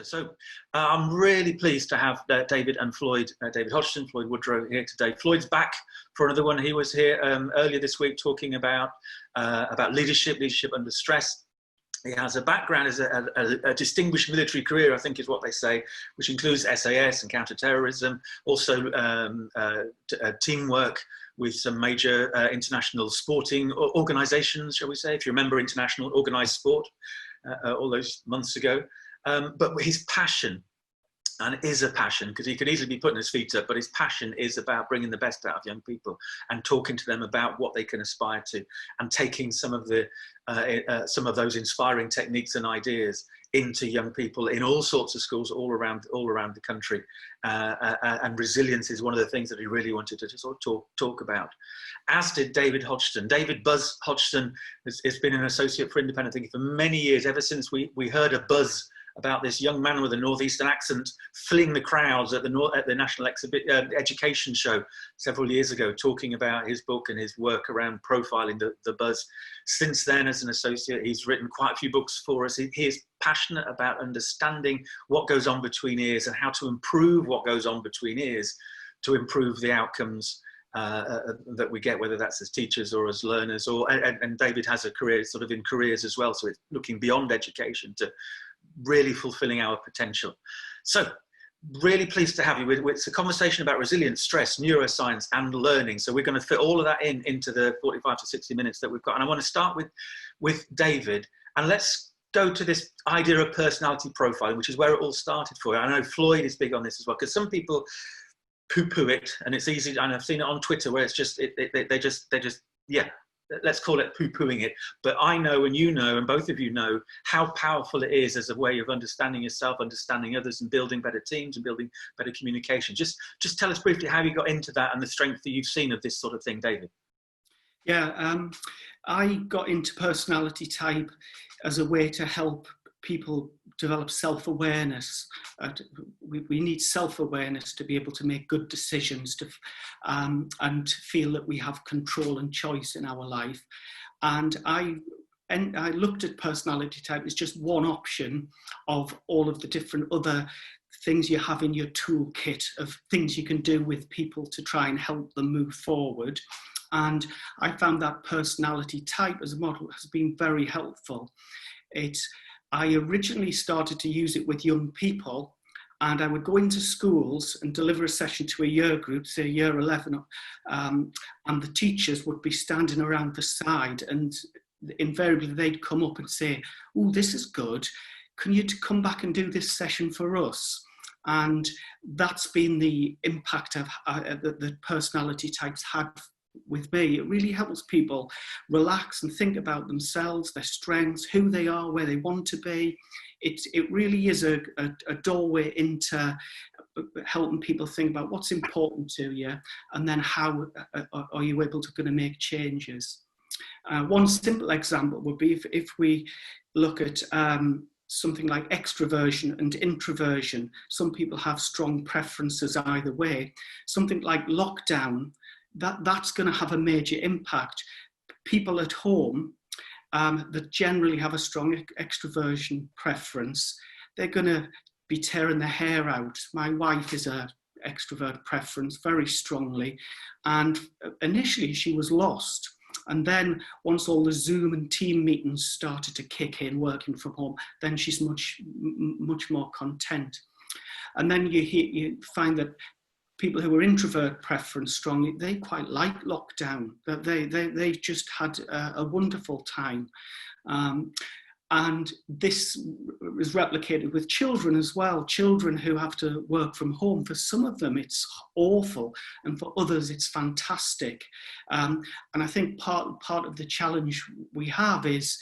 So I'm really pleased to have David and Floyd, David Hodgson, Floyd Woodrow here today. Floyd's back for another one. He was here earlier this week talking about leadership under stress. He has a background as a distinguished military career, I think is what they say, which includes SAS and counterterrorism, also teamwork with some major international sporting organisations, shall we say, if you remember international organised sport all those months ago. But his passion, and it is a passion, because he could easily be putting his feet up, but his passion is about bringing the best out of young people and talking to them about what they can aspire to, and taking some of those inspiring techniques and ideas into young people in all sorts of schools all around the country. And resilience is one of the things that he really wanted to sort of talk about, as did David Hodgson. David Buzz Hodgson has been an associate for independent thinking for many years, ever since we heard a buzz about this young man with a northeastern accent fleeing the crowds at the National Education Show several years ago, talking about his book and his work around profiling the buzz. Since then, as an associate, he's written quite a few books for us. He is passionate about understanding what goes on between ears and how to improve what goes on between ears to improve the outcomes that we get, whether that's as teachers or as learners. And David has a career sort of in careers as well, so it's looking beyond education to really fulfilling our potential. So really pleased to have you. It's a conversation about resilience, stress, neuroscience and learning. So we're going to fit all of that into the 45 to 60 minutes that we've got. And I want to start with David, and let's go to this idea of personality profiling, which is where it all started for you. I know Floyd is big on this as well, because some people poo-poo it, and it's easy, and I've seen it on Twitter where it's just, they just, yeah, let's call it poo-pooing it. But I know, and you know, and both of you know, how powerful it is as a way of understanding yourself, understanding others, and building better teams and building better communication. Just tell us briefly how you got into that and the strength that you've seen of this sort of thing, David. Yeah, I got into personality type as a way to help people develop self-awareness. We need self-awareness to be able to make good decisions and feel that we have control and choice in our life. And I looked at personality type as just one option of all of the different other things you have in your toolkit of things you can do with people to try and help them move forward. And I found that personality type as a model has been very helpful. I originally started to use it with young people, and I would go into schools and deliver a session to a year group, say year 11, and the teachers would be standing around the side, and invariably they'd come up and say, "Oh, this is good. Can you come back and do this session for us?" And that's been the impact that the personality types had with me. It really helps people relax and think about themselves, their strengths, who they are, where they want to be. It really is a doorway into helping people think about what's important to you, and then how are you able to going to make changes. One simple example would be if we look at something like extroversion and introversion. Some people have strong preferences either way. Something like lockdown, that's going to have a major impact. People at home that generally have a strong extroversion preference, they're going to be tearing their hair out. My wife is a extrovert preference very strongly, and initially she was lost. And then once all the Zoom and team meetings started to kick in, working from home, then she's much more content. And then you find that people who are introvert preference strongly, they quite like lockdown. They've just had a wonderful time. And this is replicated with children as well. Children who have to work from home, for some of them it's awful, and for others it's fantastic. And I think part of the challenge we have is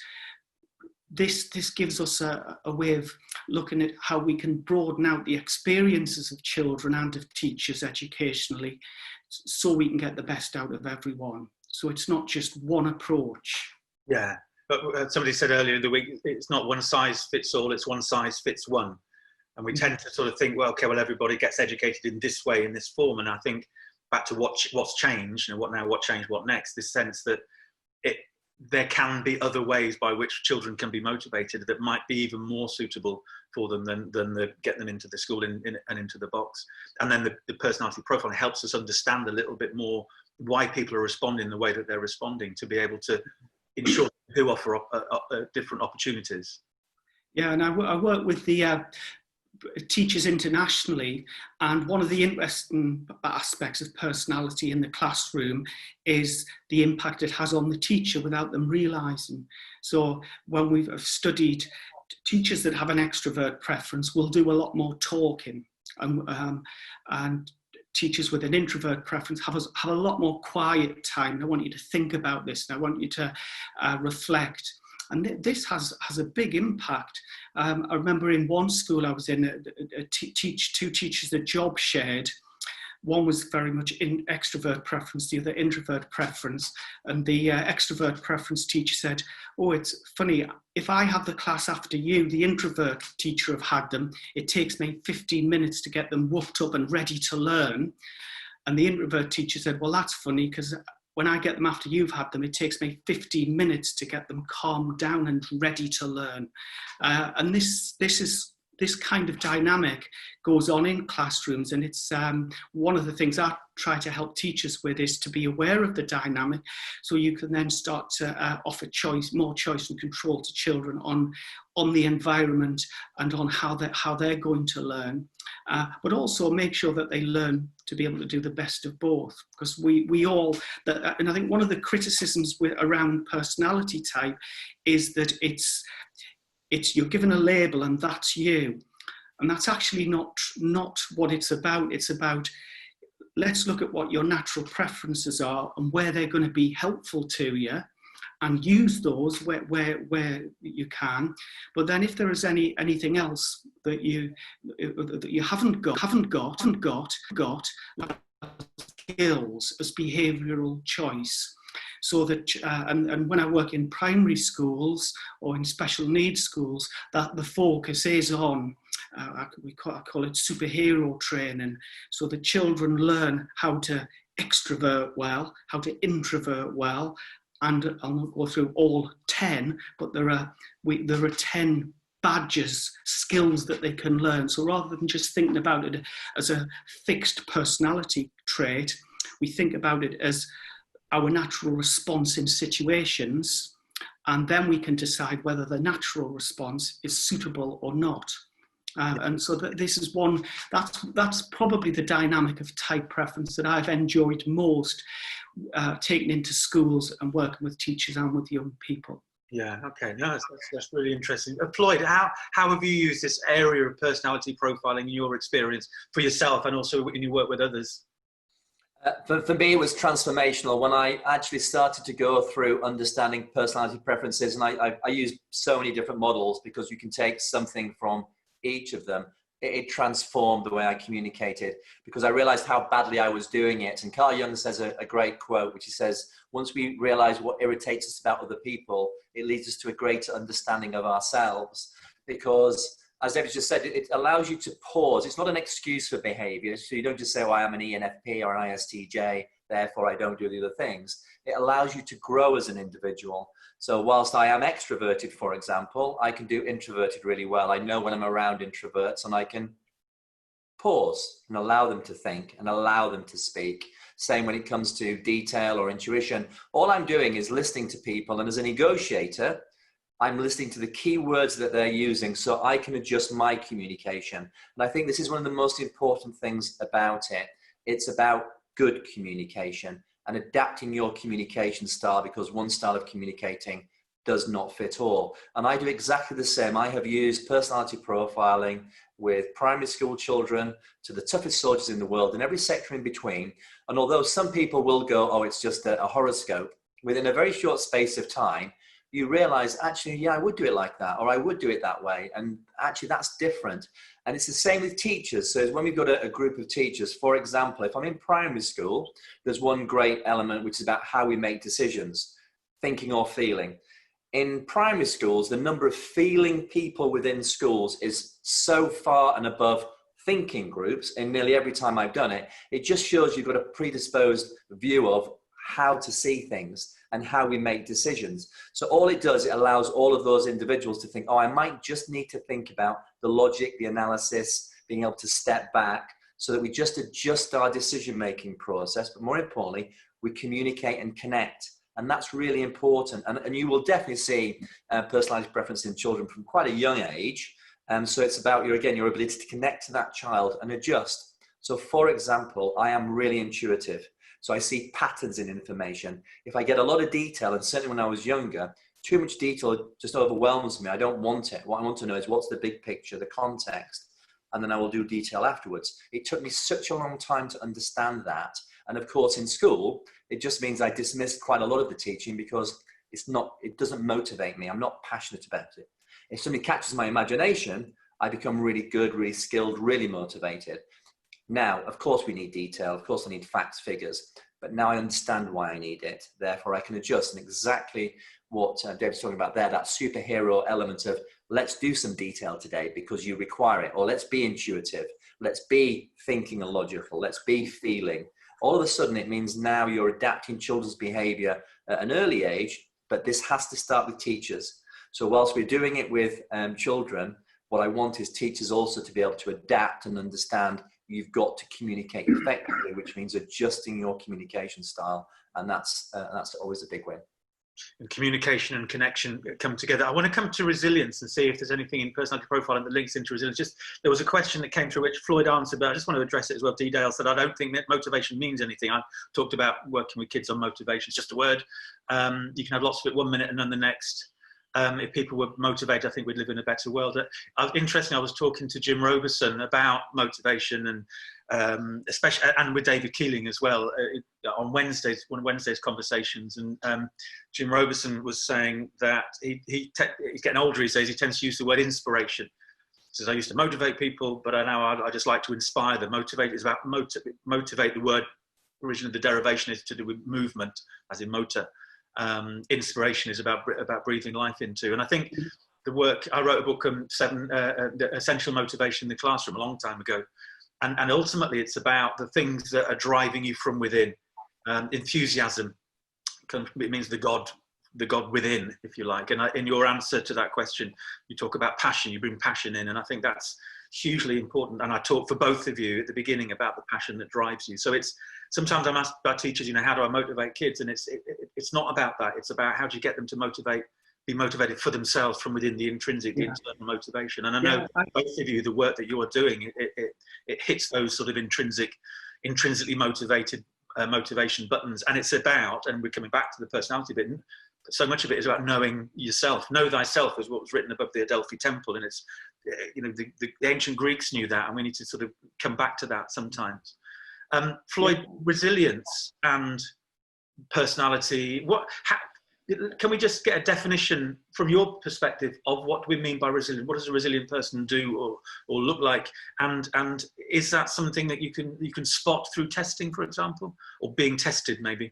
this gives us a way of looking at how we can broaden out the experiences of children and of teachers educationally, so we can get the best out of everyone. So it's not just one approach. Yeah, but somebody said earlier in the week, it's not one size fits all, it's one size fits one. And we tend to sort of think, well, okay, well, everybody gets educated in this way, in this form. And I think back to what's changed and what changed, what next, this sense that there can be other ways by which children can be motivated that might be even more suitable for them than get them into the school and into the box. And then the personality profiling helps us understand a little bit more why people are responding the way that they're responding, to be able to ensure who offer different opportunities. Yeah, and I work with the teachers internationally, and one of the interesting aspects of personality in the classroom is the impact it has on the teacher without them realising. So when we've studied, teachers that have an extrovert preference will do a lot more talking, and teachers with an introvert preference have a lot more quiet time. I want you to think about this, and I want you to reflect. And this has a big impact. I remember in one school I was in, two teachers, the job shared. One was very much in extrovert preference, the other introvert preference. And the extrovert preference teacher said, "Oh, it's funny, if I have the class after you, the introvert teacher have had them, it takes me 15 minutes to get them whooped up and ready to learn." And the introvert teacher said, "Well, that's funny, because when I get them after you've had them, it takes me 15 minutes to get them calmed down and ready to learn." And this kind of dynamic goes on in classrooms, and it's one of the things I try to help teachers with is to be aware of the dynamic, so you can then start to offer more choice and control to children on the environment and on how they're going to learn, but also make sure that they learn to be able to do the best of both, because we all, and I think one of the criticisms around personality type is that it's you're given a label and that's you, and that's actually not what it's about. It's about, let's look at what your natural preferences are and where they're going to be helpful to you, and use those where you can. But then if there is anything else that you haven't got skills as behavioural choice. So that, and when I work in primary schools or in special needs schools, that the focus is on, I call it superhero training, so the children learn how to extrovert well, how to introvert well, and I'll not go through all 10, but there are 10 badges, skills that they can learn. So rather than just thinking about it as a fixed personality trait, we think about it as our natural response in situations, and then we can decide whether the natural response is suitable or not. And so this is that's probably the dynamic of type preference that I've enjoyed most, taking into schools and working with teachers and with young people. Yeah, okay, no, that's really interesting. Floyd, how have you used this area of personality profiling in your experience for yourself and also in your work with others? For me, it was transformational when I actually started to go through understanding personality preferences. And I used so many different models because you can take something from each of them. It transformed the way I communicated because I realized how badly I was doing it. And Carl Jung says a great quote, which he says, once we realize what irritates us about other people, it leads us to a greater understanding of ourselves. Because as David just said, it allows you to pause. It's not an excuse for behavior. So you don't just say, oh, I am an ENFP or an ISTJ, therefore I don't do the other things. It allows you to grow as an individual. So whilst I am extroverted, for example, I can do introverted really well. I know when I'm around introverts and I can pause and allow them to think and allow them to speak. Same when it comes to detail or intuition. All I'm doing is listening to people, and as a negotiator, I'm listening to the key words that they're using so I can adjust my communication. And I think this is one of the most important things about it. It's about good communication and adapting your communication style, because one style of communicating does not fit all. And I do exactly the same. I have used personality profiling with primary school children to the toughest soldiers in the world and every sector in between. And although some people will go, oh, it's just a horoscope, within a very short space of time, you realize, actually, yeah, I would do it like that, or I would do it that way. And actually, that's different. And it's the same with teachers. So when we've got a group of teachers, for example, if I'm in primary school, there's one great element, which is about how we make decisions, thinking or feeling. In primary schools, the number of feeling people within schools is so far and above thinking groups. And nearly every time I've done it, it just shows you've got a predisposed view of how to see things and how we make decisions. So all it does, it allows all of those individuals to think, oh, I might just need to think about the logic, the analysis, being able to step back so that we just adjust our decision-making process. But more importantly, we communicate and connect. And that's really important. And you will definitely see personalized preference in children from quite a young age. So it's about your ability to connect to that child and adjust. So for example, I am really intuitive. So I see patterns in information. If I get a lot of detail, and certainly when I was younger, too much detail just overwhelms me. I don't want it. What I want to know is what's the big picture, the context, and then I will do detail afterwards. It took me such a long time to understand that. And of course, in school, it just means I dismissed quite a lot of the teaching because it doesn't motivate me. I'm not passionate about it. If something catches my imagination, I become really good, really skilled, really motivated. Now, of course, we need detail. Of course, I need facts, figures. But now I understand why I need it. Therefore, I can adjust. And exactly what David's talking about there, that superhero element of let's do some detail today because you require it. Or let's be intuitive. Let's be thinking and logical. Let's be feeling. All of a sudden, it means now you're adapting children's behavior at an early age. But this has to start with teachers. So whilst we're doing it with children, what I want is teachers also to be able to adapt and understand you've got to communicate effectively, which means adjusting your communication style. And that's always a big win. And communication and connection come together. I want to come to resilience and see if there's anything in personality profiling that links into resilience. There was a question that came through which Floyd answered, but I just want to address it as well. D-Dale said, I don't think that motivation means anything. I talked about working with kids on motivation. It's just a word. You can have lots of it 1 minute and then the next. If people were motivated, I think we'd live in a better world. Interesting, I was talking to Jim Roberson about motivation and especially, and with David Keeling as well on Wednesdays, one of Wednesday's conversations. And Jim Roberson was saying that he's getting older these days. He tends to use the word inspiration. He says, I used to motivate people, but I just like to inspire them. Motivate is about motivate. The word originally, the derivation is to do with movement, as in motor. Inspiration is about breathing life into. And I think the work, I wrote a book on essential motivation in the classroom a long time ago. And ultimately it's about the things that are driving you from within. Enthusiasm, it means the God within, if you like. And in your answer to that question, you talk about passion, you bring passion in. And I think that's hugely important. And I talked for both of you at the beginning about the passion that drives you. So sometimes I'm asked by teachers, how do I motivate kids? And it's not about that. It's about how do you get them to be motivated for themselves from within the intrinsic, the internal motivation. And I know both of you, the work that you are doing, it hits those sort of intrinsically motivated motivation buttons. And it's about, and we're coming back to the personality bit, but so much of it is about knowing yourself. Know thyself is what was written above the Adelphi temple. And it's, the ancient Greeks knew that, and we need to sort of come back to that sometimes. Floyd, resilience and personality, can we just get a definition from your perspective of what we mean by resilient? What does a resilient person do or look like? And is that something that you can spot through testing, for example, or being tested maybe?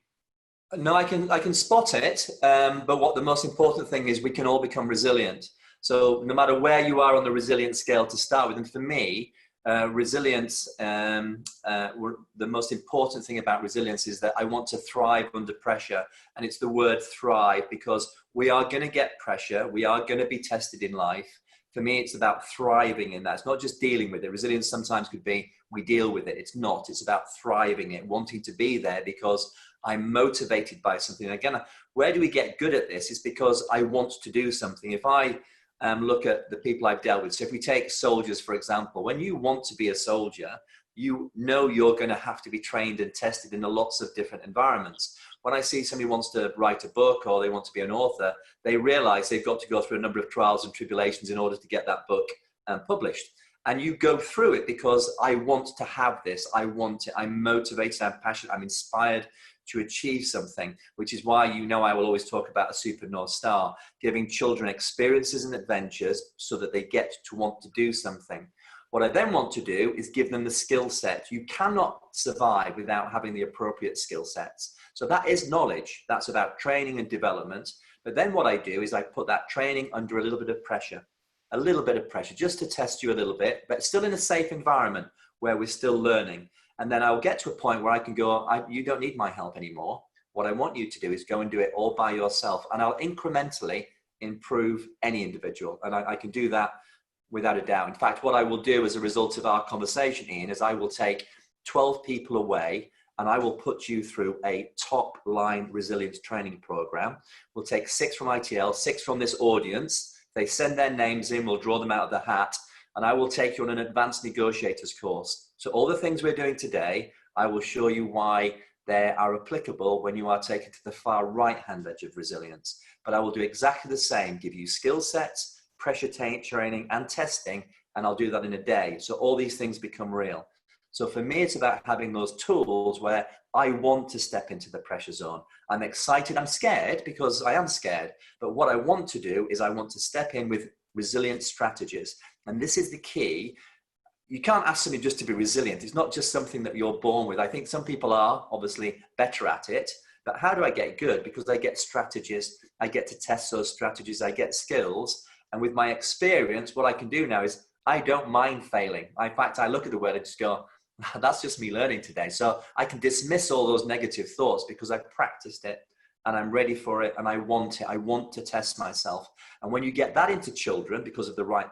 No, I can spot it, but what the most important thing is, we can all become resilient. So no matter where you are on the resilience scale to start with, and for me, resilience, the most important thing about resilience is that I want to thrive under pressure. And it's the word thrive, because we are going to get pressure. We are going to be tested in life. For me, it's about thriving in that. It's not just dealing with it. Resilience sometimes could be we deal with it. It's not. It's about thriving it, wanting to be there because I'm motivated by something. And again, where do we get good at this? Is because I want to do something. If I look at the people I've dealt with. So if we take soldiers, for example, when you want to be a soldier, you know you're going to have to be trained and tested in lots of different environments. When I see somebody wants to write a book or they want to be an author, they realize they've got to go through a number of trials and tribulations in order to get that book published. And you go through it because I want to have this. I want it. I'm motivated. I'm passionate. I'm inspired to achieve something, which is why I will always talk about a super North Star, giving children experiences and adventures so that they get to want to do something. What I then want to do is give them the skill set. You cannot survive without having the appropriate skill sets. So that is knowledge. That's about training and development. But then what I do is I put that training under a little bit of pressure just to test you a little bit, but still in a safe environment where we're still learning. And then I'll get to a point where I can go, you don't need my help anymore. What I want you to do is go and do it all by yourself, and I'll incrementally improve any individual. And I can do that without a doubt. In fact, what I will do as a result of our conversation, Ian, is I will take 12 people away and I will put you through a top line resilience training program. We'll take 6 from ITL, 6 from this audience. They send their names in, we'll draw them out of the hat, and I will take you on an advanced negotiators course. So all the things we're doing today, I will show you why they are applicable when you are taken to the far right-hand edge of resilience. But I will do exactly the same, give you skill sets, pressure training and testing, and I'll do that in a day. So all these things become real. So for me, it's about having those tools where I want to step into the pressure zone. I'm excited, I'm scared because I am scared. But what I want to do is I want to step in with resilient strategies. And this is the key. You can't ask somebody just to be resilient. It's not just something that you're born with. I think some people are obviously better at it. But how do I get good? Because I get strategies. I get to test those strategies. I get skills. And with my experience, what I can do now is I don't mind failing. In fact, I look at the word and just go, that's just me learning today. So I can dismiss all those negative thoughts because I've practiced it and I'm ready for it and I want it. I want to test myself. And when you get that into children because of the right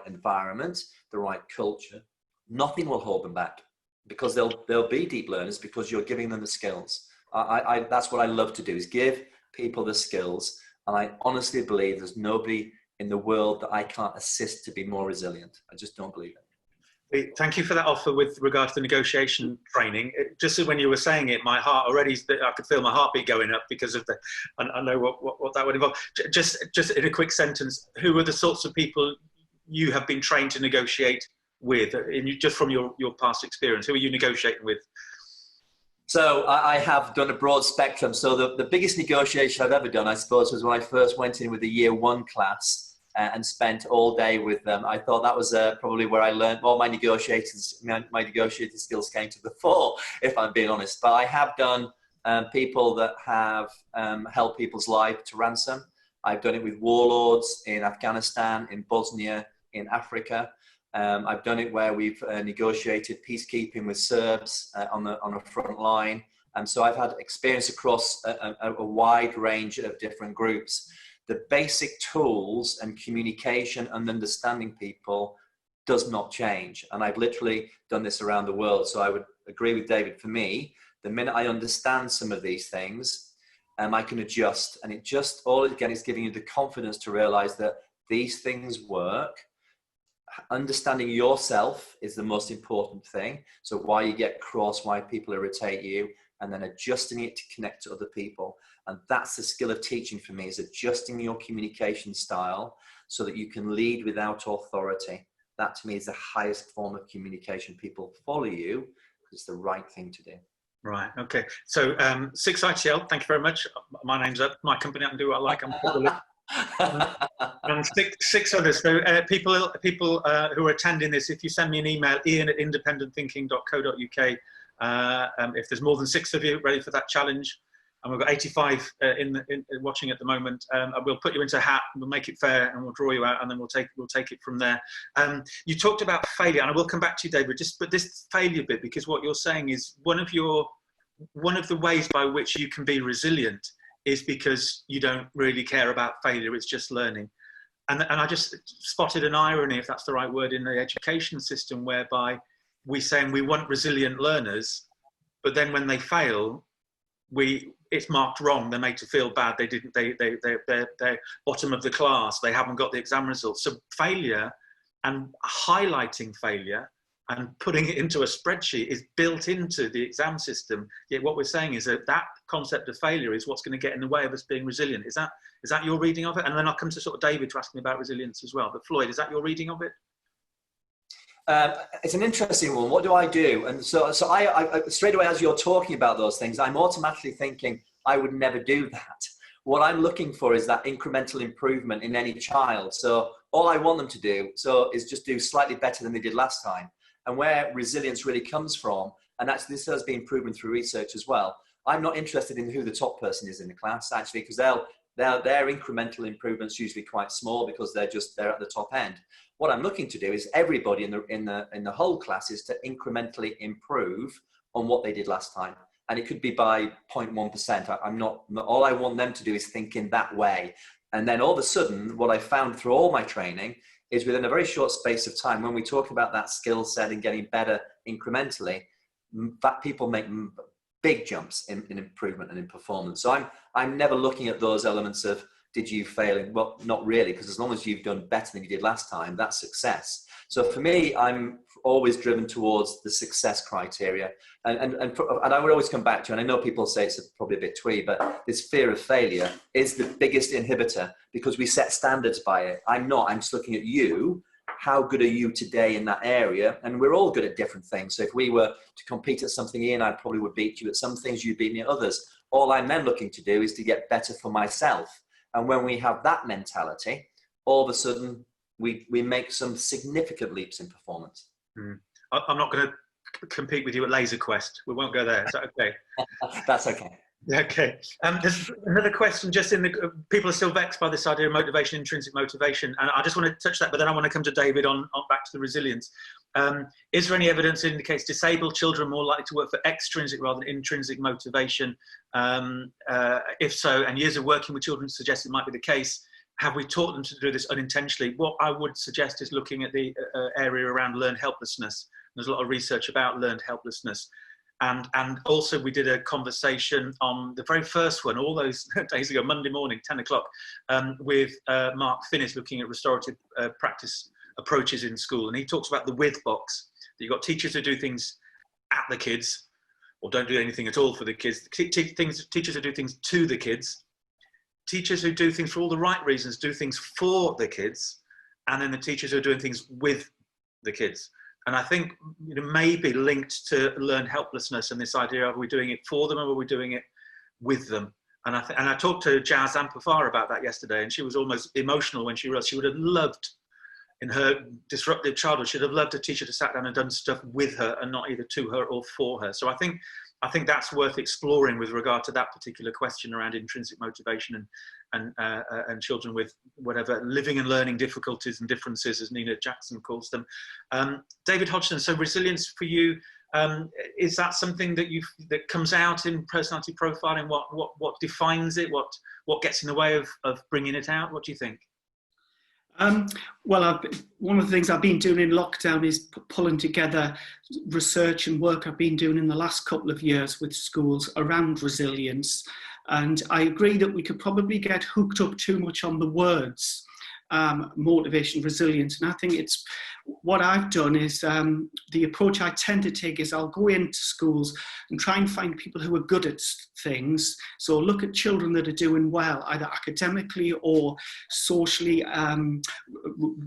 environment, the right culture, nothing will hold them back because they'll be deep learners because you're giving them the skills. That's what I love to do, is give people the skills. And I honestly believe there's nobody in the world that I can't assist to be more resilient. I just don't believe it. Thank you for that offer with regard to the negotiation training. Just when you were saying it, my heart already, I could feel my heartbeat going up because of the, I know what that would involve. Just in a quick sentence, who are the sorts of people you have been trained to negotiate with, just from your past experience? Who are you negotiating with? So I have done a broad spectrum. So the biggest negotiation I've ever done, I suppose, was when I first went in with the year 1 class and spent all day with them. I thought that was probably where I learned all my negotiating skills came to the fore, if I'm being honest. But I have done people that have held people's lives to ransom. I've done it with warlords in Afghanistan, in Bosnia, in Africa. I've done it where we've negotiated peacekeeping with Serbs on a front line. And so I've had experience across a wide range of different groups. The basic tools and communication and understanding people does not change. And I've literally done this around the world. So I would agree with David. For me, the minute I understand some of these things, I can adjust. And it just, all again, is giving you the confidence to realize that these things work. Understanding yourself is the most important thing. So why you get cross, why people irritate you, and then adjusting it to connect to other people. And that's the skill of teaching for me, is adjusting your communication style so that you can lead without authority. That to me is the highest form of communication. People follow you because it's the right thing to do. Right. Okay. So 6ITL, thank you very much. My name's up. My company, I can do what I like. And six others. So people who are attending this, if you send me an email, ian@independentthinking.co.uk, if there's more than 6 of you ready for that challenge, and we've got 85 watching at the moment, we'll put you into a hat, and we'll make it fair, and we'll draw you out, and then we'll take it from there. You talked about failure, and I will come back to you, David, but this failure bit, because what you're saying is one of the ways by which you can be resilient is because you don't really care about failure, it's just learning. And I just spotted an irony, if that's the right word, in the education system, whereby we want resilient learners, but then when they fail, it's marked wrong. They're made to feel bad. They're bottom of the class. They haven't got the exam results. So failure and highlighting failure and putting it into a spreadsheet is built into the exam system. Yet what we're saying is that concept of failure is what's going to get in the way of us being resilient. Is that your reading of it? And then I'll come to sort of David to ask me about resilience as well. But Floyd, is that your reading of it? It's an interesting one. What do I do? And so I straight away, as you're talking about those things, I'm automatically thinking I would never do that. What I'm looking for is that incremental improvement in any child. So all I want them to do is just do slightly better than they did last time. And where resilience really comes from, and actually this has been proven through research as well, I'm not interested in who the top person is in the class, actually, because their incremental improvements usually quite small because they're at the top end. What I'm looking to do is everybody in the whole class is to incrementally improve on what they did last time. and it could be by 0.1%. I'm not, all I want them to do is think in that way. And then all of a sudden, what I found through all my training is within a very short space of time, when we talk about that skill set and getting better incrementally, that people make big jumps in improvement and in performance. So I'm never looking at those elements of, did you fail? Well, not really, because as long as you've done better than you did last time, that's success. So for me, I'm always driven towards the success criteria. And I would always come back to, and I know people say it's probably a bit twee, but this fear of failure is the biggest inhibitor, because we set standards by it. I'm just looking at you. How good are you today in that area? And we're all good at different things. So if we were to compete at something, Ian, I probably would beat you at some things, you'd beat me at others. All I'm then looking to do is to get better for myself. And when we have that mentality, all of a sudden we make some significant leaps in performance. I'm not going to compete with you at Laser Quest. We won't go there. Is that okay? That's okay. Okay. There's another question. Just people are still vexed by this idea of motivation, intrinsic motivation, and I just want to touch that. But then I want to come to David on back to the resilience. Is there any evidence that indicates disabled children are more likely to work for extrinsic rather than intrinsic motivation? If so, and years of working with children suggest it might be the case. Have we taught them to do this unintentionally? What I would suggest is looking at the area around learned helplessness. There's a lot of research about learned helplessness. And also we did a conversation on the very first one, all those days ago, Monday morning, 10 o'clock, with Mark Finnis, looking at restorative practice approaches in school. And he talks about the with box. You've got teachers who do things at the kids, or don't do anything at all for the kids. Teachers who do things to the kids. Teachers who do things for all the right reasons, do things for the kids. And then the teachers who are doing things with the kids. And I think it may be linked to learned helplessness and this idea of, are we doing it for them or are we doing it with them? And I talked to Jazz Ampafar about that yesterday, and she was almost emotional when she realized she would have loved, in her disruptive childhood, she'd have loved a teacher to sat down and done stuff with her and not either to her or for her. So I think that's worth exploring with regard to that particular question around intrinsic motivation and children with whatever living and learning difficulties and differences, as Nina Jackson calls them. David Hodgson, so resilience for you, is that something that comes out in personality profiling? What defines it? What gets in the way of bringing it out? What do you think? Well, one of the things I've been doing in lockdown is pulling together research and work I've been doing in the last couple of years with schools around resilience. And I agree that we could probably get hooked up too much on the words, motivation, resilience. And I think what I've done is the approach I tend to take is I'll go into schools and try and find people who are good at things. So look at children that are doing well, either academically or socially,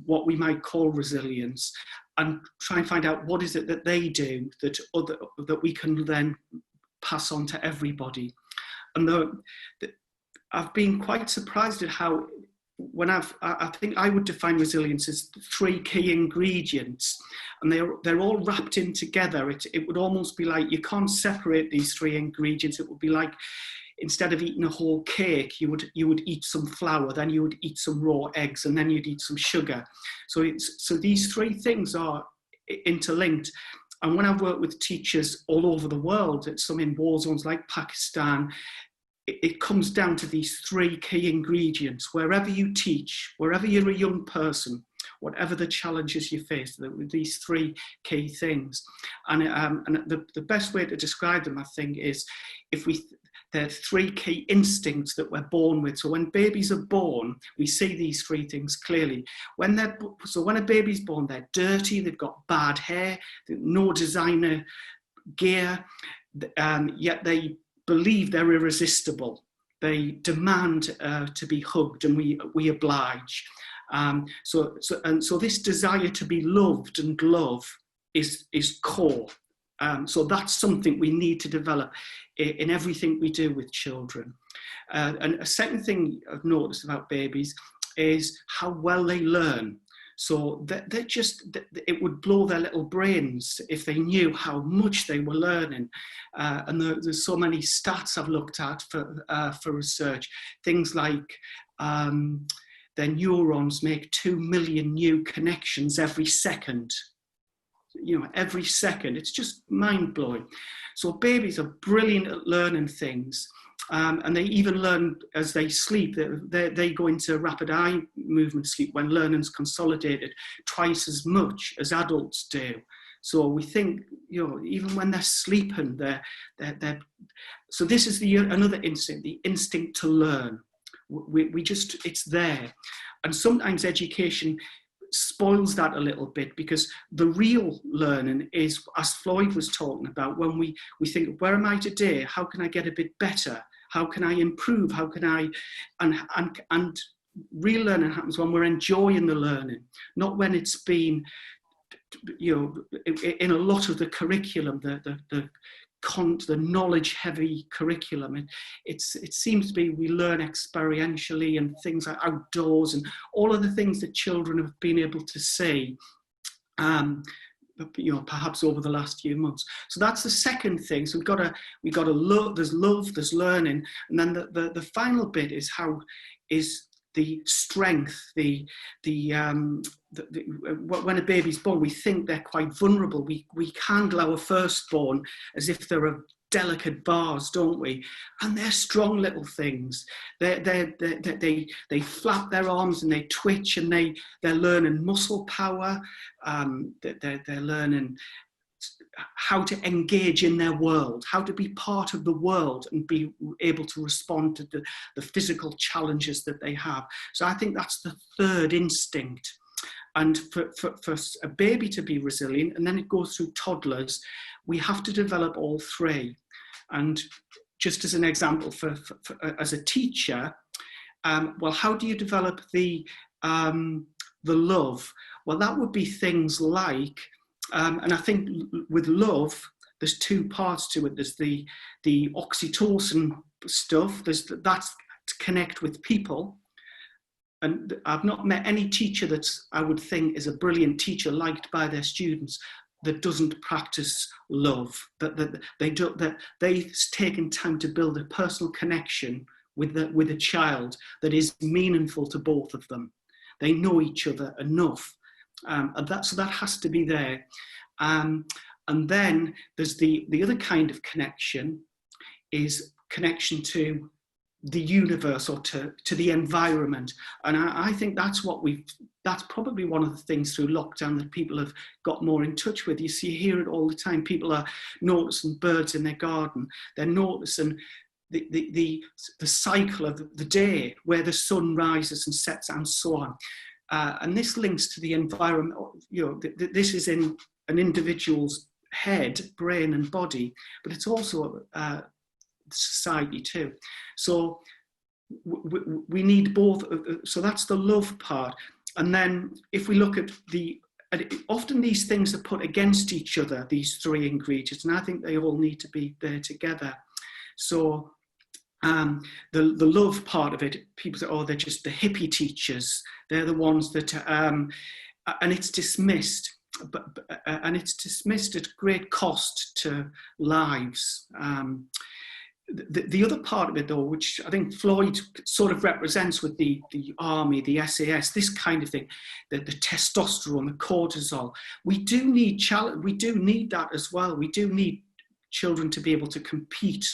what we might call resilience, and try and find out what is it that they do that we can then pass on to everybody. And I've been quite surprised at how, I think I would define resilience as 3 key ingredients, and they're all wrapped in together. It would almost be like you can't separate these 3 ingredients. It would be like, instead of eating a whole cake, you would eat some flour, then you would eat some raw eggs, and then you'd eat some sugar. So these 3 things are interlinked. And when I've worked with teachers all over the world, some in war zones like Pakistan, it comes down to these 3 key ingredients. Wherever you teach, wherever you're a young person, whatever the challenges you face, these 3 key things. And the best way to describe them, I think, is there are 3 key instincts that we're born with. So when babies are born, we see these 3 things clearly. When a baby's born, they're dirty, they've got bad hair, no designer gear, yet they believe they're irresistible. They demand to be hugged, and we oblige. So this desire to be loved and love is core. So that's something we need to develop in everything we do with children. And a second thing I've noticed about babies is how well they learn. So it would blow their little brains if they knew how much they were learning. And there's so many stats I've looked at for research. Things like their neurons make 2 million new connections every second. every second. It's just mind-blowing. So babies are brilliant at learning things. And they even learn as they sleep. They go into rapid eye movement sleep when learning's consolidated twice as much as adults do. So we think, even when they're sleeping, they're so this is another instinct, the instinct to learn. It's there. And sometimes education spoils that a little bit, because the real learning is, as Floyd was talking about, when we think, where am I today? How can I get a bit better? How can I improve? How can I, and real learning happens when we're enjoying the learning, not when it's been, in a lot of the curriculum, the knowledge-heavy curriculum. It seems to be we learn experientially, and things like outdoors and all of the things that children have been able to see, perhaps over the last few months. So that's the second thing. So we've got to love. There's love. There's learning, and then the final bit is how is the strength, when a baby's born, we think they're quite vulnerable. We handle our firstborn as if they're a delicate vase, don't we? And they're strong little things. They flap their arms and they twitch, and they're learning muscle power. They're learning how to engage in their world, how to be part of the world and be able to respond to the physical challenges that they have. So I think that's the third instinct. And for a baby to be resilient, and then it goes through toddlers, we have to develop all three. And just as an example, for as a teacher, well, how do you develop the love? Well, that would be things like, and I think with love, there's two parts to it. There's the oxytocin stuff. That's to connect with people. And I've not met any teacher that I would think is a brilliant teacher, liked by their students, that doesn't practice love. That they've taken time to build a personal connection with a child that is meaningful to both of them. They know each other enough. So that has to be there. And then there's the other kind of connection, is connection to the universe, or to the environment. And I think that's probably one of the things through lockdown that people have got more in touch with. You hear it all the time. People are noticing birds in their garden. They're noticing the cycle of the day, where the sun rises and sets and so on. And this links to the environment. This is in an individual's head, brain and body, but it's also society too. So we need both. So that's the love part. And then if we look at often these things are put against each other, these three ingredients, and I think they all need to be there together. So the love part of it, people say, oh, they're just the hippie teachers. They're the ones that, and it's dismissed, and it's dismissed at great cost to lives. The other part of it, though, which I think Floyd sort of represents with the army, the SAS, this kind of thing, the testosterone, the cortisol, we do need that as well. We do need children to be able to compete.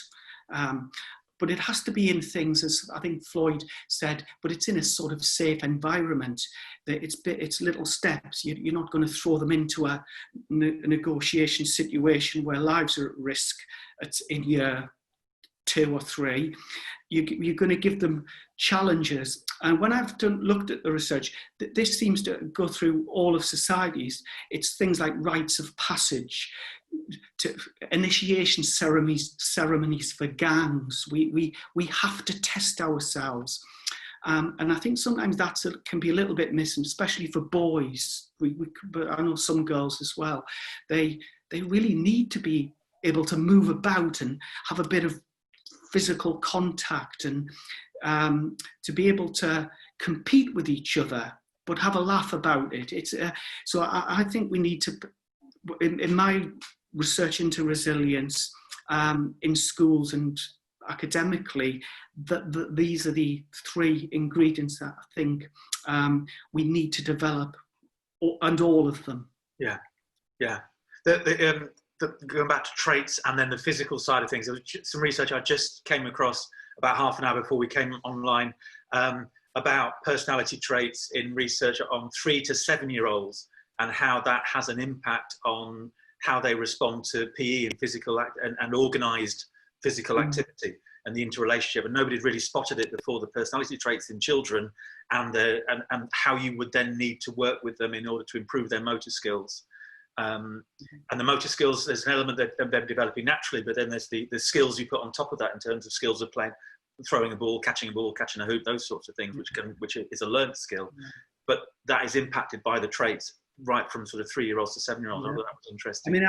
But it has to be in things, as I think Floyd said, but it's in a sort of safe environment. It's little steps. You're not going to throw them into a negotiation situation where lives are at risk in year 2 or 3. You're going to give them challenges. And when I've looked at the research, this seems to go through all of societies. It's things like rites of passage, to initiation ceremonies for gangs. We have to test ourselves. And I think sometimes that can be a little bit missing, especially for boys. But I know some girls as well. They really need to be able to move about and have a bit of physical contact, and to be able to compete with each other, but have a laugh about it. So I think we need to, in my research into resilience in schools and academically, these are the 3 ingredients that I think we need to develop, and all of them. Yeah. Yeah. Going back to traits and then the physical side of things, there was some research I just came across about half an hour before we came online about personality traits in research on 3 to 7 year olds and how that has an impact on how they respond to PE and physical and organised physical activity and the interrelationship. And nobody had really spotted it before, the personality traits in children and how you would then need to work with them in order to improve their motor skills. And the motor skills, there's an element that they're developing naturally, but then there's the skills you put on top of that in terms of skills of playing, throwing a ball, catching a hoop, those sorts of things, which is a learned skill. But that is impacted by the traits right from sort of 3-year-olds to 7-year-olds. I thought that was interesting. I mean,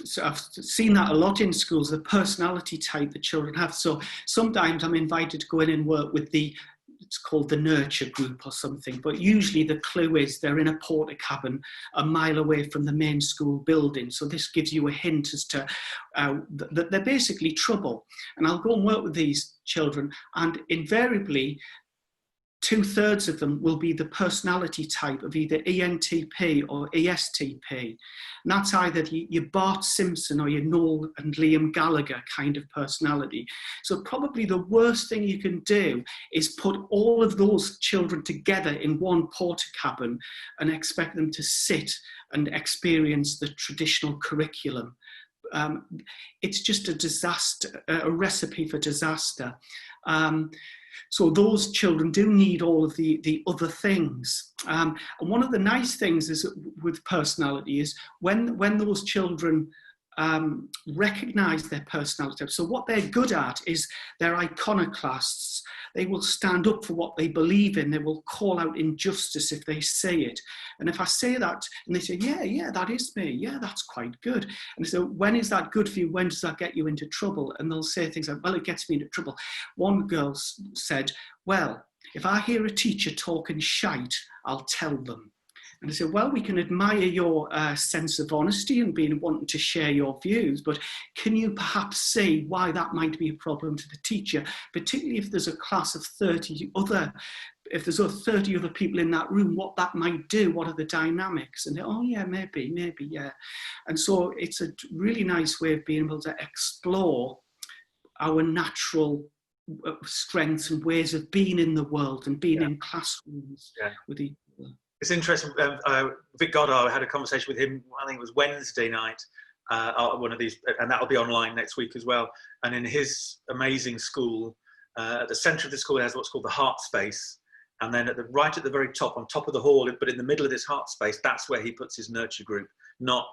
so I've seen that a lot in schools, the personality type that children have. So sometimes I'm invited to go in and work with it's called the nurture group or something, but usually the clue is they're in a porta cabin a mile away from the main school building. So this gives you a hint as to that they're basically trouble. And I'll go and work with these children, and invariably 2/3 of them will be the personality type of either ENTP or ESTP. And that's either your Bart Simpson or your Noel and Liam Gallagher kind of personality. So probably the worst thing you can do is put all of those children together in one porta cabin and expect them to sit and experience the traditional curriculum. It's just a disaster, a recipe for disaster. So those children do need all of the other things. And one of the nice things is with personality is when those children recognize their personality. So what they're good at is they're iconoclasts. They will stand up for what they believe in. They will call out injustice if they say it. And if I say that and they say, yeah, that is me. Yeah, that's quite good. And so when is that good for you? When does that get you into trouble? And they'll say things like, well, it gets me into trouble. One girl said, well, if I hear a teacher talking shite, I'll tell them. And I said, well, we can admire your sense of honesty and being wanting to share your views, but can you perhaps see why that might be a problem to the teacher, particularly if there's a class of 30 other people in that room, what that might do, what are the dynamics? And oh yeah, maybe, yeah. And so it's a really nice way of being able to explore our natural strengths and ways of being in the world and being in classrooms with each other. It's interesting. Vic Goddard, I had a conversation with him, I think it was Wednesday night, one of these, and that'll be online next week as well. And in his amazing school, at the centre of the school, it has what's called the heart space. And then right at the very top, on top of the hall, but in the middle of this heart space, that's where he puts his nurture group, not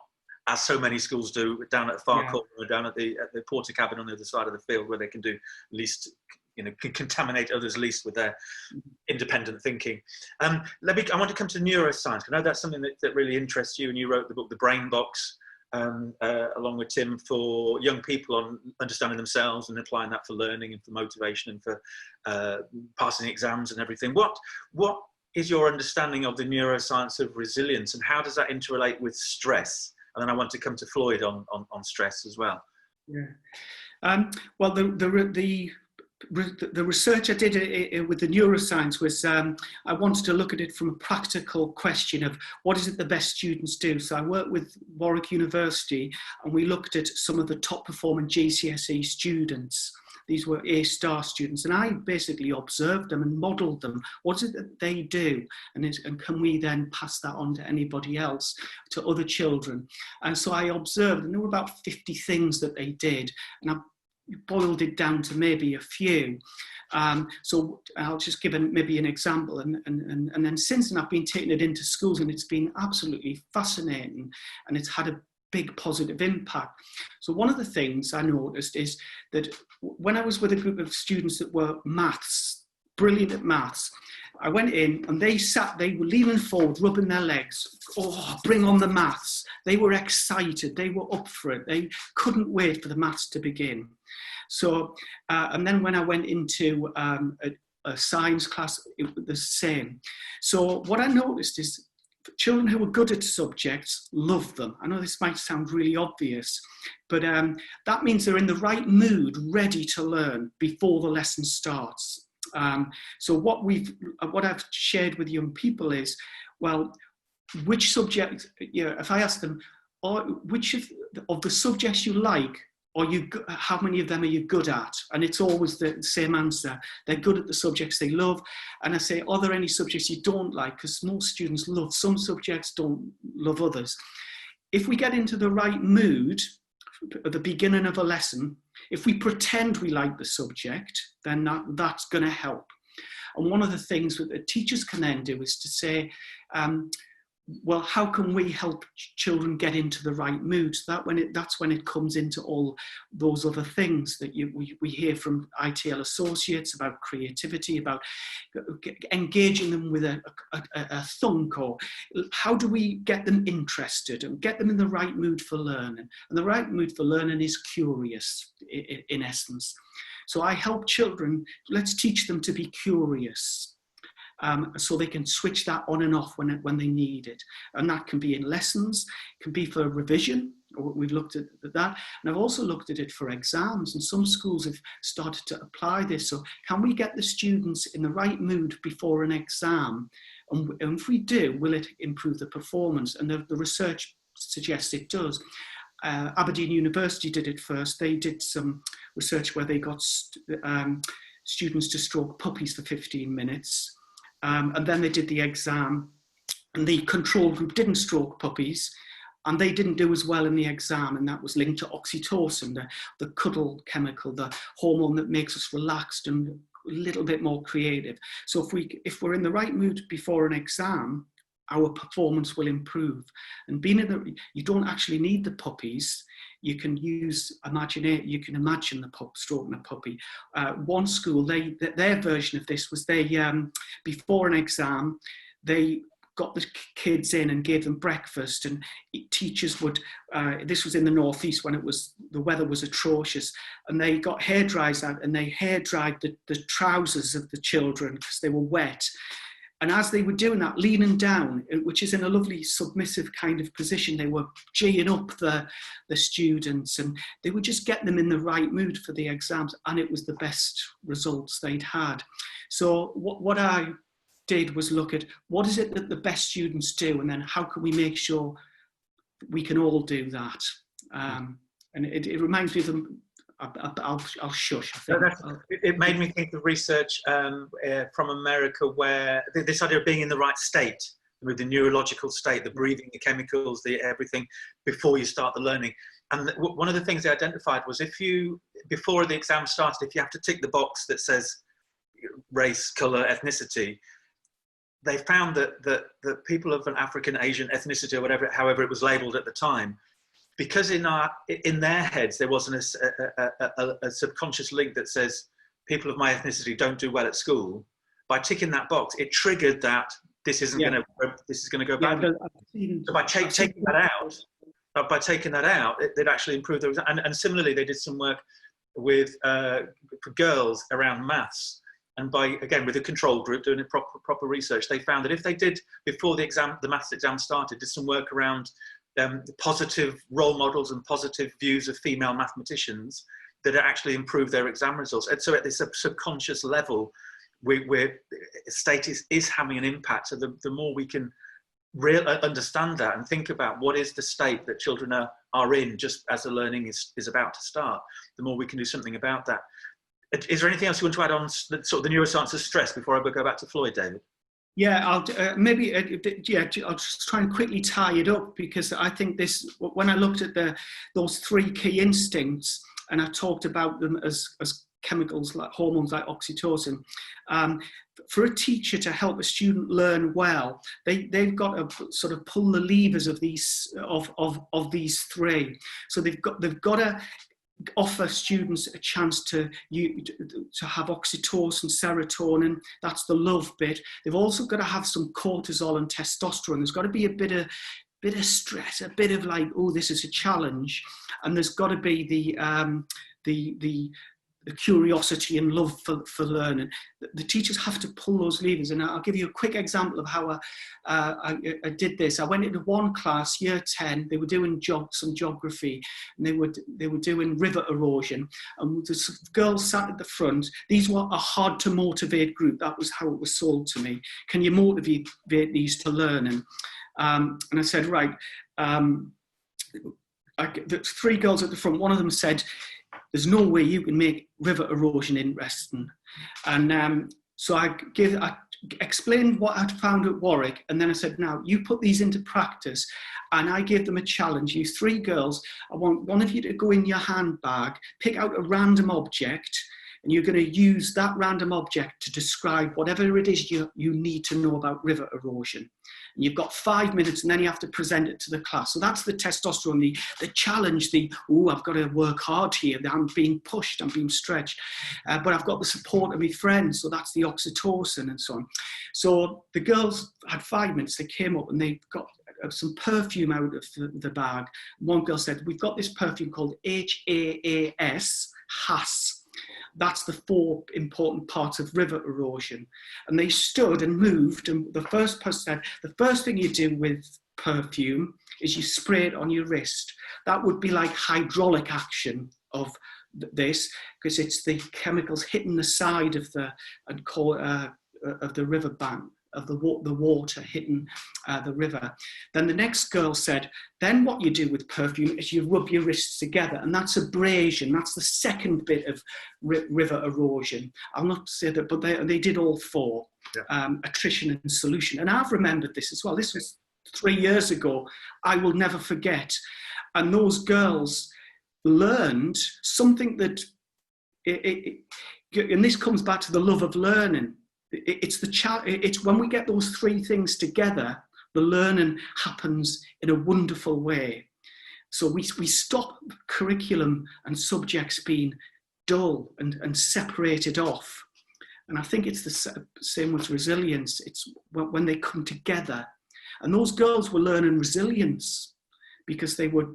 as so many schools do, down at the far corner, down at the porta cabin on the other side of the field, where they can do least, can contaminate others least with their independent thinking. I want to come to neuroscience. I know that's something that really interests you, and you wrote the book, The Brain Box, along with Tim, for young people on understanding themselves and applying that for learning and for motivation and for passing exams and everything. What is your understanding of the neuroscience of resilience, and how does that interrelate with stress? And then I want to come to Floyd on stress as well. Yeah. Well, the research I did with the neuroscience was I wanted to look at it from a practical question of what is it the best students do. So I worked with Warwick University and we looked at some of the top performing GCSE students. These were A-star students, and I basically observed them and modelled them. What is it that they do? And can we then pass that on to anybody else, to other children? And so I observed, and there were about 50 things that they did. And I boiled it down to maybe a few. So I'll just give maybe an example. And then since then, I've been taking it into schools, and it's been absolutely fascinating. And it's had a big positive impact. So one of the things I noticed is that when I was with a group of students that were brilliant at maths, I went in and they were leaning forward, rubbing their legs. Oh, bring on the maths. They were excited. They were up for it. They couldn't wait for the maths to begin. So, and then when I went into a science class, it was the same. So what I noticed is children who are good at subjects love them. I know this might sound really obvious, but that means they're in the right mood, ready to learn before the lesson starts. So what I've shared with young people is, well, which subject, if I ask them, which of the subjects you like, how many of them are you good at? And it's always the same answer. They're good at the subjects they love. And I say, are there any subjects you don't like? Because most students love some subjects, don't love others. If we get into the right mood at the beginning of a lesson, if we pretend we like the subject, then that's going to help. And one of the things that the teachers can then do is to say, well, how can we help children get into the right mood? So that's when it comes into all those other things that we hear from ITL associates about creativity, about engaging them with a thunk, or how do we get them interested and get them in the right mood for learning? And the right mood for learning is curious, in essence. So I help children, let's teach them to be curious. So they can switch that on and off when they need it. And that can be in lessons, it can be for revision, or we've looked at that. And I've also looked at it for exams, and some schools have started to apply this. So can we get the students in the right mood before an exam? And if we do, will it improve the performance? And the research suggests it does. Aberdeen University did it first. They did some research where they got students to stroke puppies for 15 minutes. And then they did the exam, and the control group didn't stroke puppies, and they didn't do as well in the exam, and that was linked to oxytocin, the cuddle chemical, the hormone that makes us relaxed and a little bit more creative. So if we're in the right mood before an exam, our performance will improve. And you don't actually need the puppies. You can you can imagine the stroking a puppy. One school, their version of this was before an exam, they got the kids in and gave them breakfast, and teachers would, this was in the northeast when the weather was atrocious, and they got hairdryers out and they hair dried the trousers of the children because they were wet. And as they were doing that, leaning down, which is in a lovely submissive kind of position, they were geeing up the students, and they would just get them in the right mood for the exams, and it was the best results they'd had. So what I did was look at what is it that the best students do, and then how can we make sure we can all do that. And it reminds me of them. I'll shush. It made me think of research from America where this idea of being in the right state, with the neurological state, the breathing, the chemicals, the everything, before you start the learning. And one of the things they identified was before the exam started, if you have to tick the box that says race, colour, ethnicity, they found that people of an African, Asian ethnicity, or whatever, however it was labelled at the time, because in their heads there wasn't a subconscious link that says people of my ethnicity don't do well at school. By ticking that box, it triggered that this is going to go badly. So by taking that out, it actually improved the result. And similarly, they did some work with for girls around maths, and with a control group doing proper research, they found that if they did before the maths exam started, did some work around positive role models and positive views of female mathematicians, that it actually improved their exam results. And so at this subconscious level, where status is having an impact. So the more we can understand that and think about what is the state that children are in just as the learning is about to start, the more we can do something about that. Is there anything else you want to add on sort of the neuroscience of stress before I go back to Floyd, David? Yeah, I'll just try and quickly tie it up, because I think when I looked at those three key instincts, and I talked about them as chemicals like hormones like oxytocin, for a teacher to help a student learn well, they've got to sort of pull the levers of these three. So they've got to offer students a chance to have oxytocin, serotonin. That's the love bit. They've also got to have some cortisol and testosterone. There's got to be a bit of stress, a bit of like, oh, this is a challenge, and there's got to be the curiosity and love for learning. The teachers have to pull those levers. And I'll give you a quick example of how I did this. I went into one class, year 10, they were doing some geography, and they were doing river erosion. And the girls sat at the front. These were a hard to motivate group. That was how it was sold to me. Can you motivate these to learning? And I said, right, the 3 girls at the front, one of them said, there's no way you can make river erosion interesting. And so I explained what I'd found at Warwick, and then I said, now you put these into practice. And I gave them a challenge. You 3 girls, I want one of you to go in your handbag, pick out a random object, and you're going to use that random object to describe whatever it is you need to know about river erosion. And you've got 5 minutes, and then you have to present it to the class. So that's the testosterone, the challenge, I've got to work hard here. I'm being pushed, I'm being stretched. But I've got the support of my friends, so that's the oxytocin and so on. So the girls had 5 minutes. They came up and they got some perfume out of the bag. One girl said, we've got this perfume called HAAS, HAS. That's the 4 important parts of river erosion. And they stood and moved, and the first person said, the first thing you do with perfume is you spray it on your wrist. That would be like hydraulic action of this, because it's the chemicals hitting the side of the river bank, of the water hitting the river. Then the next girl said, then what you do with perfume is you rub your wrists together, and that's abrasion. That's the second bit of river erosion. I'll not say that, but they did all 4, attrition and solution. And I've remembered this as well. This was 3 years ago. I will never forget. And those girls learned something that, and this comes back to the love of learning. It's when we get those 3 things together, the learning happens in a wonderful way. So we stop curriculum and subjects being dull and separated off. And I think it's the same with resilience. It's when they come together. And those girls were learning resilience because they were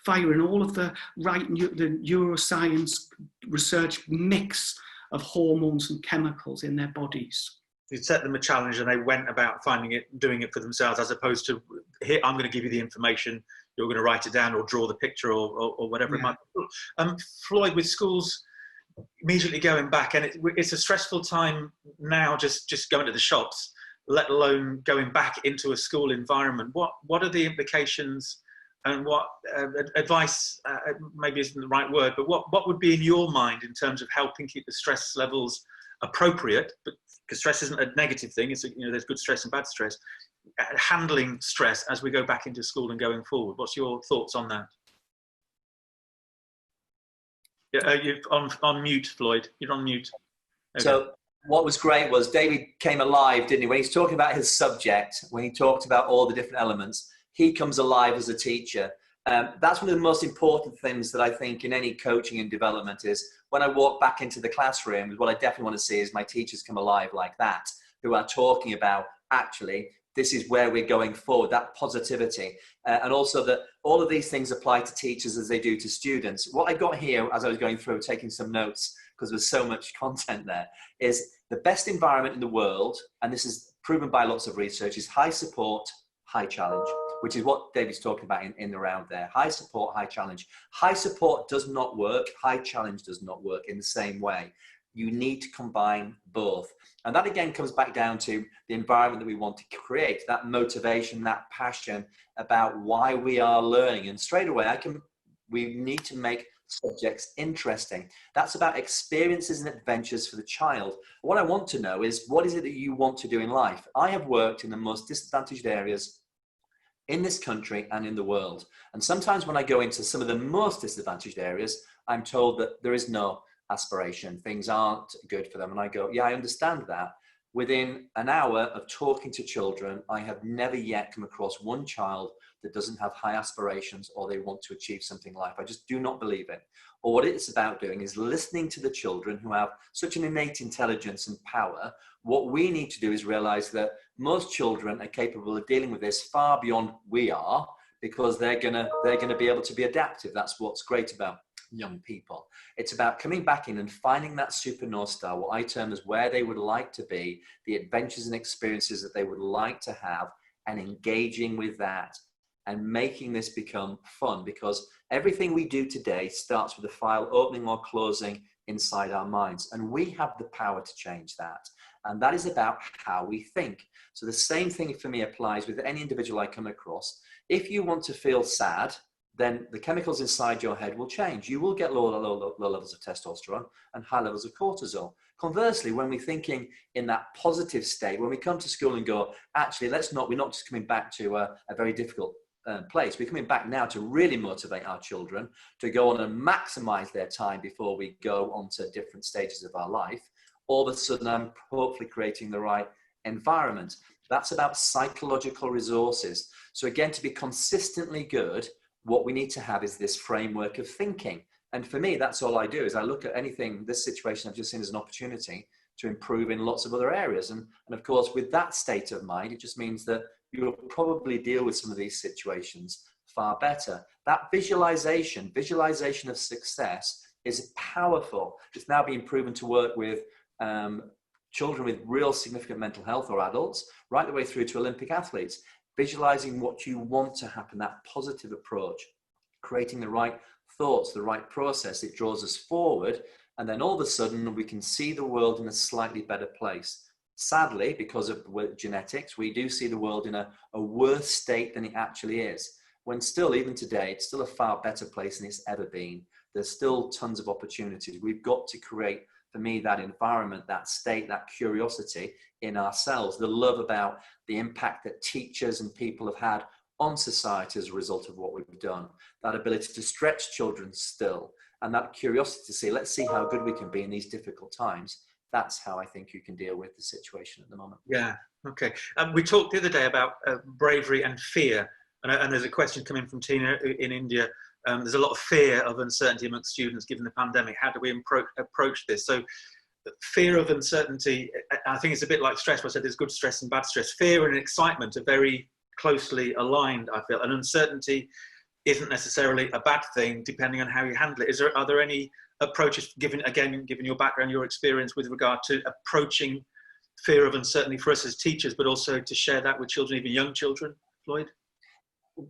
firing all of the the neuroscience research mix of hormones and chemicals in their bodies. You set them a challenge and they went about finding it, doing it for themselves, as opposed to, here, I'm going to give you the information, you're going to write it down or draw the picture or whatever it might be. Floyd, with schools immediately going back, and it's a stressful time now just going to the shops, let alone going back into a school environment. What are the implications and what advice, maybe isn't the right word, but what would be in your mind in terms of helping keep the stress levels appropriate, but because stress isn't a negative thing, it's there's good stress and bad stress, handling stress as we go back into school and going forward. What's your thoughts on that? Yeah, you're on mute, Floyd. You're on mute. Okay. So what was great was David came alive, didn't he? When he's talking about his subject, when he talked about all the different elements, he comes alive as a teacher. That's one of the most important things that I think in any coaching and development is when I walk back into the classroom, what I definitely want to see is my teachers come alive like that, who are talking about, actually, this is where we're going forward, that positivity. And also that all of these things apply to teachers as they do to students. What I got here as I was going through, taking some notes, because there's so much content there, is the best environment in the world, and this is proven by lots of research, is high support, high challenge, which is what David's talking about in the round there. High support, high challenge. High support does not work. High challenge does not work in the same way. You need to combine both. And that again comes back down to the environment that we want to create, that motivation, that passion about why we are learning. And straight away, we need to make subjects interesting. That's about experiences and adventures for the child. What I want to know is, what is it that you want to do in life? I have worked in the most disadvantaged areas in this country and in the world. And sometimes when I go into some of the most disadvantaged areas, I'm told that there is no aspiration. Things aren't good for them. And I go, yeah, I understand that. Within an hour of talking to children, I have never yet come across one child that doesn't have high aspirations or they want to achieve something in life. I just do not believe it. Or what it's about doing is listening to the children who have such an innate intelligence and power. What we need to do is realize that most children are capable of dealing with this far beyond we are, because they're gonna be able to be adaptive. That's what's great about young people. It's about coming back in and finding that super North Star, what I term as where they would like to be, the adventures and experiences that they would like to have, and engaging with that and making this become fun, because everything we do today starts with a file opening or closing inside our minds, and we have the power to change that. And that is about how we think. So the same thing for me applies with any individual I come across. If you want to feel sad, then the chemicals inside your head will change. You will get low levels of testosterone and high levels of cortisol. Conversely, when we're thinking in that positive state, when we come to school and go, actually, we're not just coming back to a very difficult place. We're coming back now to really motivate our children to go on and maximize their time before we go on to different stages of our life. All of a sudden, I'm hopefully creating the right environment. That's about psychological resources. So again, to be consistently good, what we need to have is this framework of thinking. And for me, that's all I do, is I look at anything, this situation I've just seen as an opportunity to improve in lots of other areas. And of course, with that state of mind, it just means that you'll probably deal with some of these situations far better. That visualization of success is powerful. It's now being proven to work with children with real significant mental health, or adults, right the way through to Olympic athletes. Visualizing what you want to happen, that positive approach, creating the right thoughts, the right process, it draws us forward. And then all of a sudden we can see the world in a slightly better place. Sadly, because of genetics, we do see the world in a worse state than it actually is. When still, even today, it's still a far better place than it's ever been. There's still tons of opportunities. We've got to create, for me, that environment, that state, that curiosity in ourselves, the love about the impact that teachers and people have had on society as a result of what we've done, that ability to stretch children still, and that curiosity to see, let's see how good we can be in these difficult times. That's how I think you can deal with the situation at the moment. Yeah, okay. We talked the other day about bravery and fear, and there's a question coming from Tina in India. There's a lot of fear of uncertainty amongst students given the pandemic. How do we approach this? So fear of uncertainty, I think it's a bit like stress. I said there's good stress and bad stress. Fear and excitement are very closely aligned, I feel. And uncertainty isn't necessarily a bad thing, depending on how you handle it. Are there any approaches, given your background, your experience with regard to approaching fear of uncertainty for us as teachers, but also to share that with children, even young children, Floyd?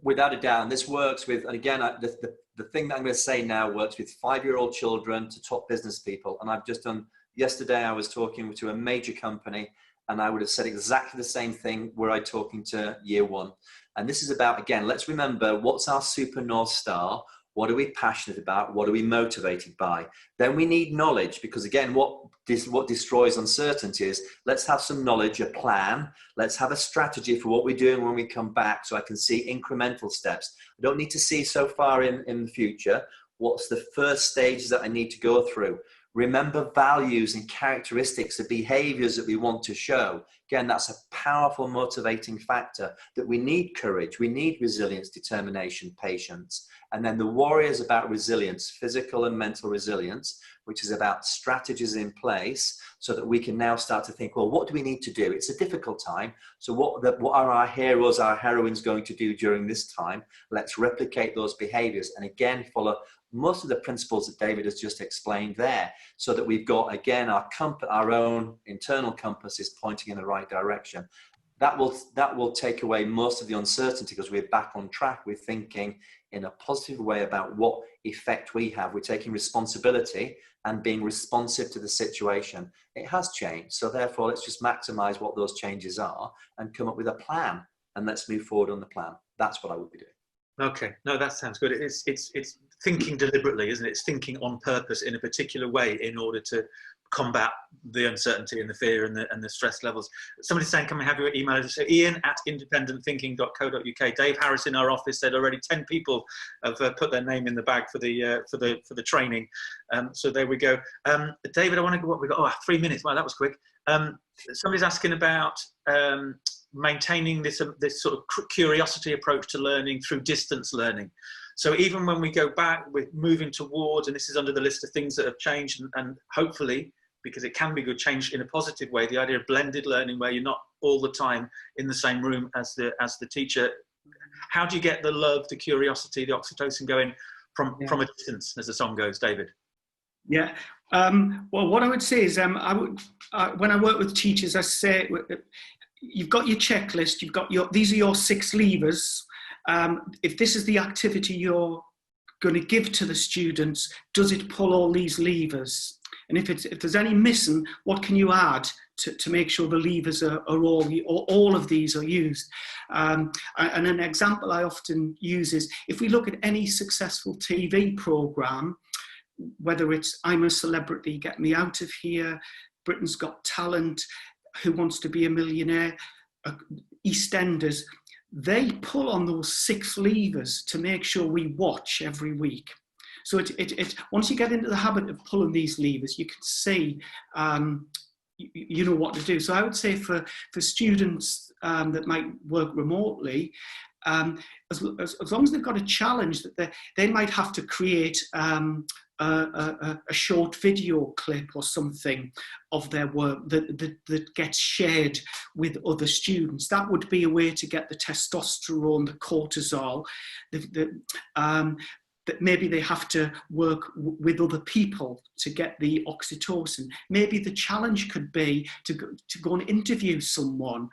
Without a doubt, and this works with, and again, the thing that I'm going to say now works with 5-year-old children to top business people. And I've just done, yesterday I was talking to a major company, and I would have said exactly the same thing were I talking to year 1. And this is about, again, let's remember, what's our super North Star? What are we passionate about? What are we motivated by? Then we need knowledge, because again, what destroys uncertainty is, let's have some knowledge, a plan. Let's have a strategy for what we're doing when we come back, so I can see incremental steps. I don't need to see so far in the future. What's the first stages that I need to go through? Remember values and characteristics, the behaviors that we want to show. Again, that's a powerful motivating factor, that we need courage, we need resilience, determination, patience. And then the warrior is about resilience, physical and mental resilience, which is about strategies in place so that we can now start to think, well, what do we need to do? It's a difficult time. So what are our heroes, our heroines going to do during this time? Let's replicate those behaviors. And again, follow most of the principles that David has just explained there, so that we've got, again, our own internal compass is pointing in the right direction. That will take away most of the uncertainty, because we're back on track. We're thinking in a positive way about what effect we have. We're taking responsibility and being responsive to the situation. It has changed, so therefore let's just maximize what those changes are and come up with a plan, and let's move forward on the plan. That's what I would be doing. Okay, no, that sounds good. It's thinking deliberately, isn't it? It's thinking on purpose in a particular way in order to combat the uncertainty and the fear and the stress levels. Somebody's saying, can we have your email address? So ian@independentthinking.co.uk. Dave Harris in our office said already 10 people have put their name in the bag for the training. So there we go. David, I want to go, what we got? 3 minutes. Wow, that was quick. Somebody's asking about maintaining this sort of curiosity approach to learning through distance learning. So even when we go back, we're moving towards, and this is under the list of things that have changed, and hopefully, because it can be good, change in a positive way, the idea of blended learning, where you're not all the time in the same room as the teacher. How do you get the love, the curiosity, the oxytocin going from a distance, as the song goes, David? Yeah. Well, what I would say is, when I work with teachers, I say, you've got your checklist, these are your 6 levers. If this is the activity you're going to give to the students, does it pull all these levers? And if there's any missing, what can you add to make sure the levers are all of these are used? And an example I often use is, if we look at any successful TV program, whether it's I'm a Celebrity, Get Me Out of Here, Britain's Got Talent, Who Wants to Be a Millionaire, EastEnders, they pull on those 6 levers to make sure we watch every week. So once you get into the habit of pulling these levers, you can see you know what to do. So I would say for students that might work remotely, as long as they've got a challenge, that they might have to create a short video clip or something of their work that gets shared with other students. That would be a way to get the testosterone, the cortisol, that maybe they have to work with other people to get the oxytocin. Maybe the challenge could be to go and interview someone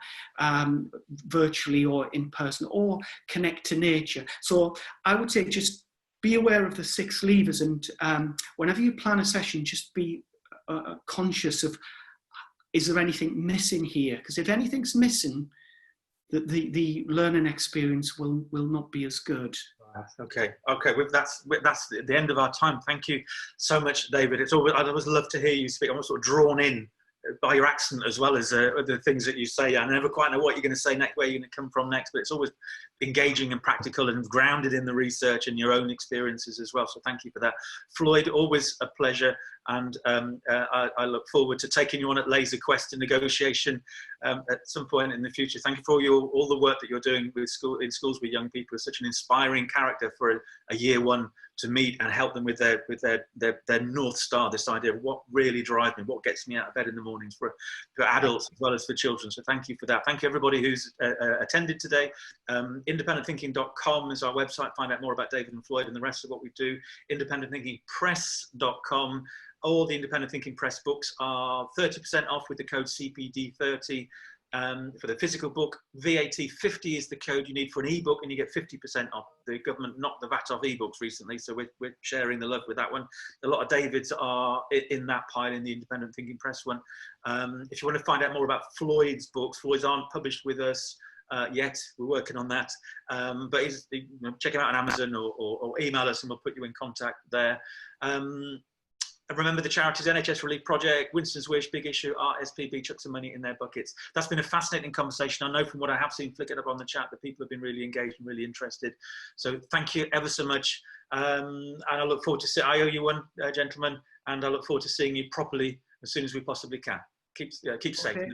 virtually or in person, or connect to nature. So I would say just be aware of the 6 levers, and whenever you plan a session, just be conscious of, is there anything missing here? Because if anything's missing, the learning experience will not be as good. Okay. That's the end of our time. Thank you so much, David. I'd always love to hear you speak. I'm sort of drawn in by your accent as well as the things that you say. I never quite know what you're going to say next, where you're going to come from next, but it's always engaging and practical and grounded in the research and your own experiences as well. So thank you for that. Floyd, always a pleasure. And I look forward to taking you on at Laser Quest and negotiation at some point in the future. Thank you for all the work that you're doing in schools with young people. It's such an inspiring character for a year one to meet and help them with their North Star, this idea of what really drives me, what gets me out of bed in the mornings, for adults as well as for children. So thank you for that. Thank you everybody who's attended today. Independentthinking.com is our website. Find out more about David and Floyd and the rest of what we do. Independentthinkingpress.com. All the Independent Thinking Press books are 30% off with the code CPD30 for the physical book. VAT 50 is the code you need for an ebook, and you get 50% off. The government knocked the VAT off ebooks recently, so we're sharing the love with that one. A lot of Davids are in that pile in the Independent Thinking Press one. If you want to find out more about Floyd's books, Floyd's aren't published with us yet. We're working on that, but check him out on Amazon or email us and we'll put you in contact there. And remember the charities, NHS Relief Project, Winston's Wish, Big Issue, RSPB, chuck some money in their buckets. That's been a fascinating conversation. I know from what I have seen flickered up on the chat that people have been really engaged and really interested. So thank you ever so much. And I look forward to I owe you one, gentlemen, and I look forward to seeing you properly as soon as we possibly can. Keep safe. Okay.